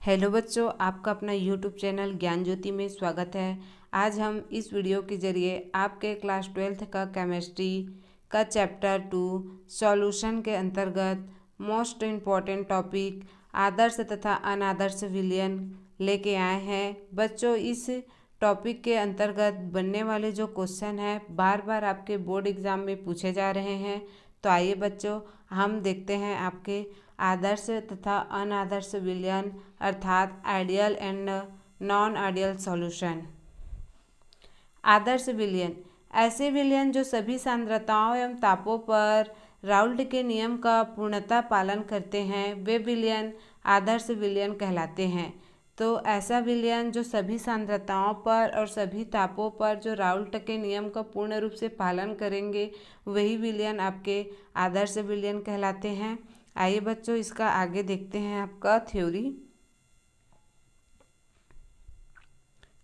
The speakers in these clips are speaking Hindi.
हेलो बच्चों, आपका अपना यूट्यूब चैनल ज्ञान ज्योति में स्वागत है। आज हम इस वीडियो के जरिए आपके क्लास 12th का केमिस्ट्री का चैप्टर 2 सॉल्यूशन के अंतर्गत मोस्ट इम्पॉर्टेंट टॉपिक आदर्श तथा अनादर्श विलयन लेके आए हैं। बच्चों, इस टॉपिक के अंतर्गत बनने वाले जो क्वेश्चन हैं बार बार आपके बोर्ड एग्ज़ाम में पूछे जा रहे हैं। तो आइए बच्चों, हम देखते हैं आपके आदर्श तथा अनादर्श विलयन अर्थात ideal and non ideal solution. आदर्श विलयन ऐसे विलयन जो सभी सांद्रताओं एवं तापों पर राउल्ट के नियम का पूर्णतः पालन करते हैं, वे विलयन आदर्श विलयन कहलाते हैं। तो ऐसा विलयन जो सभी सांद्रताओं पर और सभी तापों पर जो राउल्ट के नियम का पूर्ण रूप से पालन करेंगे, वही विलयन आपके आदर्श विलयन कहलाते हैं। आइए बच्चों, इसका आगे देखते हैं आपका थ्योरी।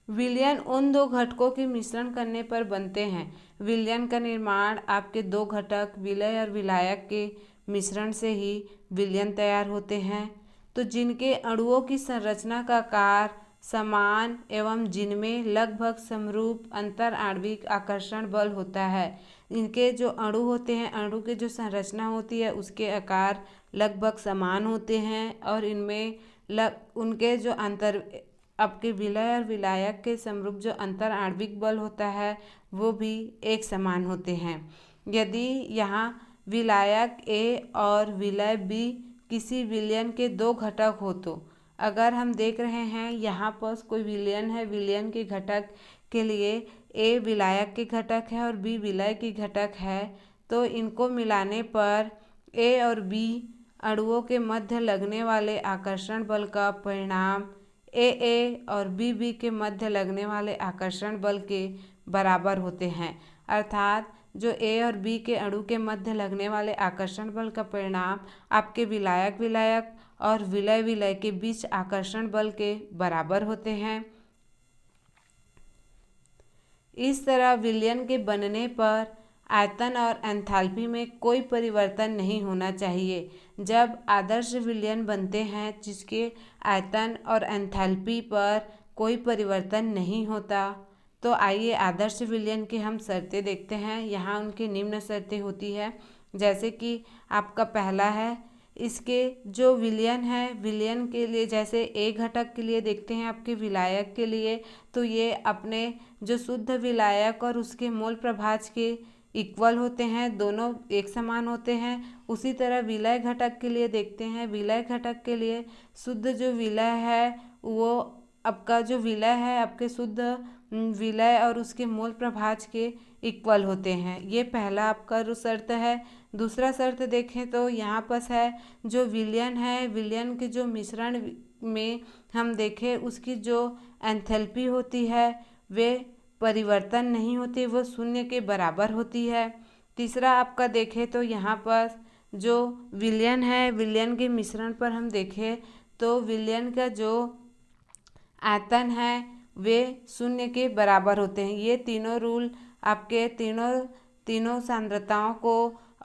विलयन उन दो घटकों के मिश्रण करने पर बनते हैं। विलयन का निर्माण आपके दो घटक विलय और विलायक के मिश्रण से ही विलयन तैयार होते हैं। तो जिनके अणुओं की संरचना का आकार समान एवं जिनमें लगभग समरूप अंतर आणविक आकर्षण बल होता है, इनके जो अणु होते हैं, अणु की जो संरचना होती है उसके आकार लगभग समान होते हैं और इनमें उनके जो अंतर आपके विलय और विलायक के समरूप जो अंतर आणविक बल होता है वो भी एक समान होते हैं। यदि यहाँ विलायक A और विलय B किसी विलयन के दो घटक हो, तो अगर हम देख रहे हैं यहाँ पर कोई विलयन है, विलयन के घटक के लिए A विलायक के घटक है और B विलय के घटक है, तो इनको मिलाने पर A और B अणुओं के मध्य लगने वाले आकर्षण बल का परिणाम AA और BB के मध्य लगने वाले आकर्षण बल के बराबर होते हैं। अर्थात जो A और B के अणु के मध्य लगने वाले आकर्षण बल का परिणाम आपके विलायक विलायक और विलय विलय के बीच आकर्षण बल के बराबर होते हैं। इस तरह विलयन के बनने पर आयतन और एंथैल्पी में कोई परिवर्तन नहीं होना चाहिए। जब आदर्श विलयन बनते हैं जिसके आयतन और एंथैल्पी पर कोई परिवर्तन नहीं होता, तो आइए आदर्श विलयन की हम शर्तें देखते हैं। यहाँ उनकी निम्न शर्तें होती है, जैसे कि आपका पहला है, इसके जो विलयन है, विलयन के लिए जैसे A घटक के लिए देखते हैं आपके विलायक के लिए, तो ये अपने जो शुद्ध विलायक और उसके मोल प्रभाज के इक्वल होते हैं, दोनों एक समान होते हैं। उसी तरह विलय घटक के लिए देखते हैं, विलय घटक के लिए शुद्ध जो विलय है वो आपका जो विलय है आपके शुद्ध विलय और उसके मोल प्रभाज के इक्वल होते हैं। ये पहला आपका शर्त है। दूसरा शर्त देखें तो यहाँ पर है जो विलयन है, विलयन के जो मिश्रण में हम देखें उसकी जो एंथैल्पी होती है वे परिवर्तन नहीं होती, वो शून्य के बराबर होती है। तीसरा आपका देखें तो यहाँ पर जो विलयन है, विलयन के मिश्रण पर हम देखें तो विलयन का जो आयतन है वे शून्य के बराबर होते हैं। ये तीनों रूल आपके तीनों सांद्रताओं को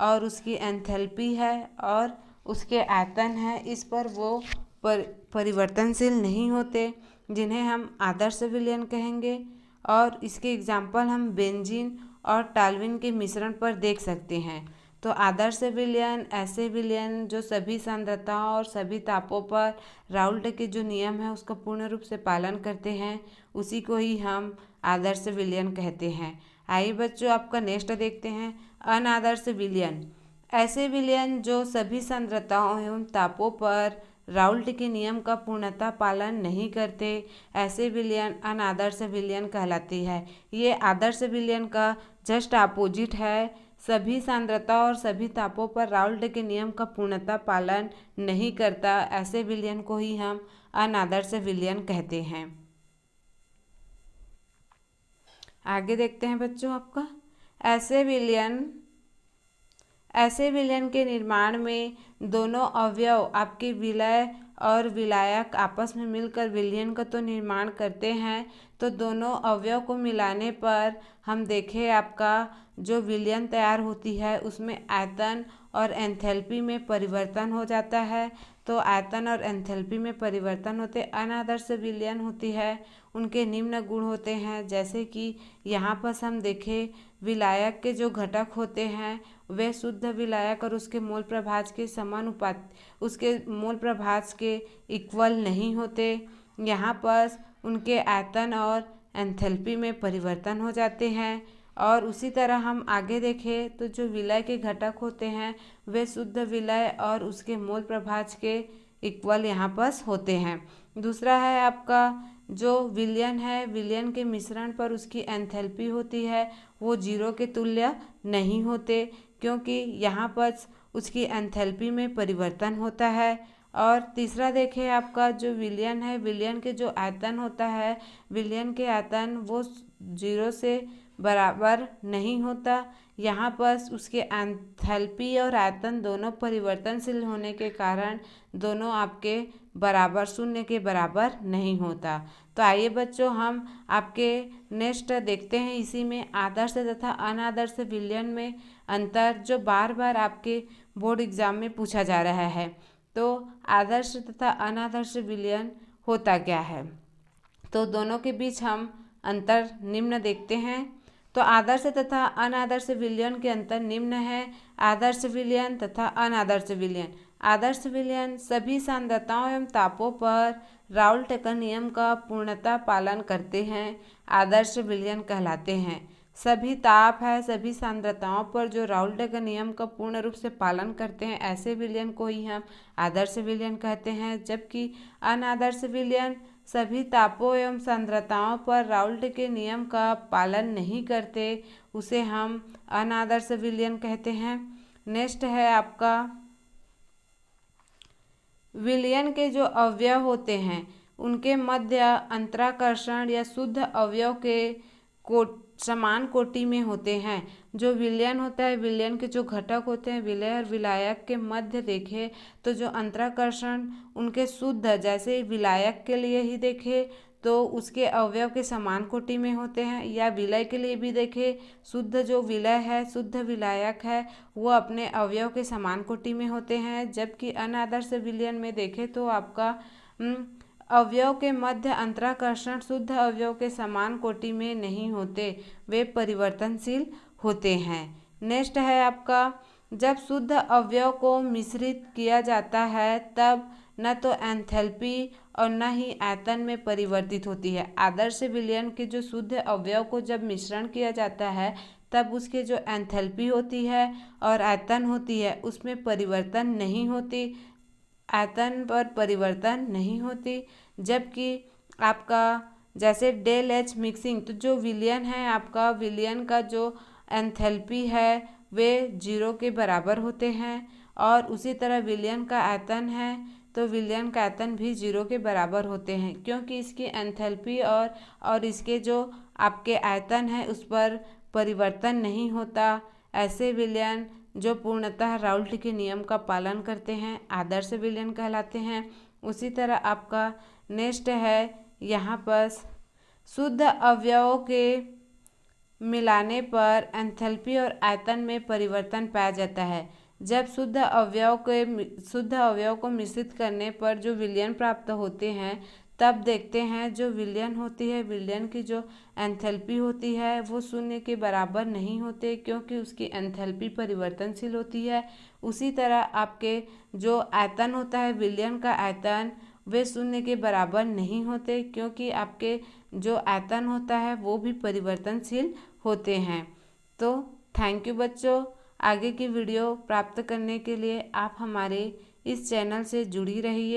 और उसकी एंथैल्पी है और उसके आयतन है, इस पर वो परिवर्तनशील नहीं होते, जिन्हें हम आदर्श विलयन कहेंगे। और इसके एग्जाम्पल हम बेंजीन और टाल्विन के मिश्रण पर देख सकते हैं। तो आदर्श विलयन ऐसे विलयन जो सभी सांद्रताओं और सभी तापों पर राउल्ट के जो नियम है उसका पूर्ण रूप से पालन करते हैं, उसी को ही हम आदर्श विलयन कहते हैं। आइए बच्चों, आपका नेक्स्ट देखते हैं अनादर्श विलयन। ऐसे विलयन जो सभी सांद्रताओं एवं तापों पर राउल्ट के नियम का पूर्णतः पालन नहीं करते, ऐसे विलयन अनादर्श विलयन कहलाती है। ये आदर्श विलयन का जस्ट अपोजिट है। सभी सांद्रता और सभी तापों पर राउल्ट के नियम का पूर्णतः पालन नहीं करता, ऐसे विलयन को ही हम अनादर्श विलयन कहते हैं। आगे देखते हैं बच्चों, आपका ऐसे विलयन के निर्माण में दोनों अवयव आपके विलय और विलायक आपस में मिलकर विलयन का तो निर्माण करते हैं। तो दोनों अवयव को मिलाने पर हम देखें आपका जो विलयन तैयार होती है उसमें आयतन और एंथैल्पी में परिवर्तन हो जाता है। तो आयतन और एंथैल्पी में परिवर्तन होते। अनादर्श विलयन होती है, उनके निम्न गुण होते हैं, जैसे कि यहाँ पर हम देखें विलायक के जो घटक होते हैं वे शुद्ध विलायक और उसके मोल प्रभाज के समानुपात, उसके मोल प्रभाज के इक्वल नहीं होते। यहाँ पर उनके आयतन और एंथैल्पी में परिवर्तन हो जाते हैं। और उसी तरह हम आगे देखें तो जो विलय के घटक होते हैं वे शुद्ध विलय और उसके मोल प्रभाज के इक्वल यहाँ पर होते हैं। दूसरा है आपका जो विलयन है, विलयन के मिश्रण पर उसकी एंथैल्पी होती है वो जीरो के तुल्य नहीं होते, क्योंकि यहाँ पर उसकी एंथैल्पी में परिवर्तन होता है। और तीसरा देखें आपका जो विलयन है, विलयन के जो आयतन होता है, विलयन के आयतन वो जीरो से बराबर नहीं होता। यहाँ पर उसके एंथैल्पी और आयतन दोनों परिवर्तनशील होने के कारण दोनों आपके बराबर, शून्य के बराबर नहीं होता। तो आइए बच्चों हम आपके नेक्स्ट देखते हैं, इसी में आदर्श तथा अनादर्श विलयन में अंतर, जो बार बार आपके बोर्ड एग्जाम में पूछा जा रहा है। तो आदर्श तथा अनादर्श विलयन होता क्या है, तो दोनों के बीच हम अंतर निम्न देखते हैं। तो आदर्श तथा अनादर्श विलयन के अंतर निम्न है। आदर्श विलयन तथा अनादर्श विलयन। आदर्श विलयन सभी सांद्रताओं एवं तापों पर राउल्ट नियम का पूर्णतः पालन करते हैं, आदर्श विलयन कहलाते हैं। सभी ताप है, सभी सांद्रताओं पर जो राउल्ट नियम का पूर्ण रूप से पालन करते हैं, ऐसे विलयन को ही हम आदर्श विलयन कहते हैं। जबकि अनादर्श विलयन सभी तापों एवं सांद्रताओं पर राउल्ट के नियम का पालन नहीं करते, उसे हम अनादर्श विलयन कहते हैं। नेक्स्ट है आपका विलयन के जो अवयव होते हैं उनके मध्य अंतराकर्षण या शुद्ध अवयव के समान कोटि में होते हैं। जो विलयन होता है, विलयन के जो घटक होते हैं, विलय और विलायक के मध्य देखें तो जो अंतराकर्षण उनके शुद्ध, जैसे विलायक के लिए ही देखें तो उसके अवयव के समान कोटि में होते हैं, या विलय के लिए भी देखें शुद्ध जो विलय है, शुद्ध विलायक है, वो अपने अवयव के समान कोटि में होते हैं। जबकि अनादर्श विलयन में देखें तो आपका अवयव के मध्य अंतराकर्षण शुद्ध अवयव के समान कोटि में नहीं होते, वे परिवर्तनशील होते हैं। नेक्स्ट है आपका जब शुद्ध अवयव को मिश्रित किया जाता है तब न तो एंथैल्पी और न ही आयतन में परिवर्तित होती है। आदर्श विलयन के जो शुद्ध अवयव को जब मिश्रण किया जाता है तब उसके जो एंथैल्पी होती है और आयतन होती है उसमें परिवर्तन नहीं होती, आयतन पर परिवर्तन नहीं होती। जबकि आपका जैसे डेल एच मिक्सिंग, तो जो विलयन है आपका, विलयन का जो एंथैल्पी है वे जीरो के बराबर होते हैं, और उसी तरह विलयन का आयतन है तो विलयन का आयतन भी जीरो के बराबर होते हैं, क्योंकि इसकी एंथैल्पी और इसके जो आपके आयतन है उस पर परिवर्तन नहीं होता। ऐसे विलयन जो पूर्णतः राउल्ट के नियम का पालन करते हैं आदर्श विलयन कहलाते हैं। उसी तरह आपका नेक्स्ट है यहाँ पर शुद्ध अवयवों के मिलाने पर एंथैल्पी और आयतन में परिवर्तन पाया जाता है। जब शुद्ध अवयव को मिश्रित करने पर जो विलयन प्राप्त होते हैं तब देखते हैं जो विलयन होती है, विलयन की जो एंथैल्पी होती है वो शून्य के बराबर नहीं होते, क्योंकि उसकी एंथैल्पी परिवर्तनशील होती है। उसी तरह आपके जो आयतन होता है, विलयन का आयतन, वे शून्य के बराबर नहीं होते, क्योंकि आपके जो आयतन होता है वो भी परिवर्तनशील होते हैं। तो थैंक यू बच्चों। आगे की वीडियो प्राप्त करने के लिए आप हमारे इस चैनल से जुड़ी रहिए।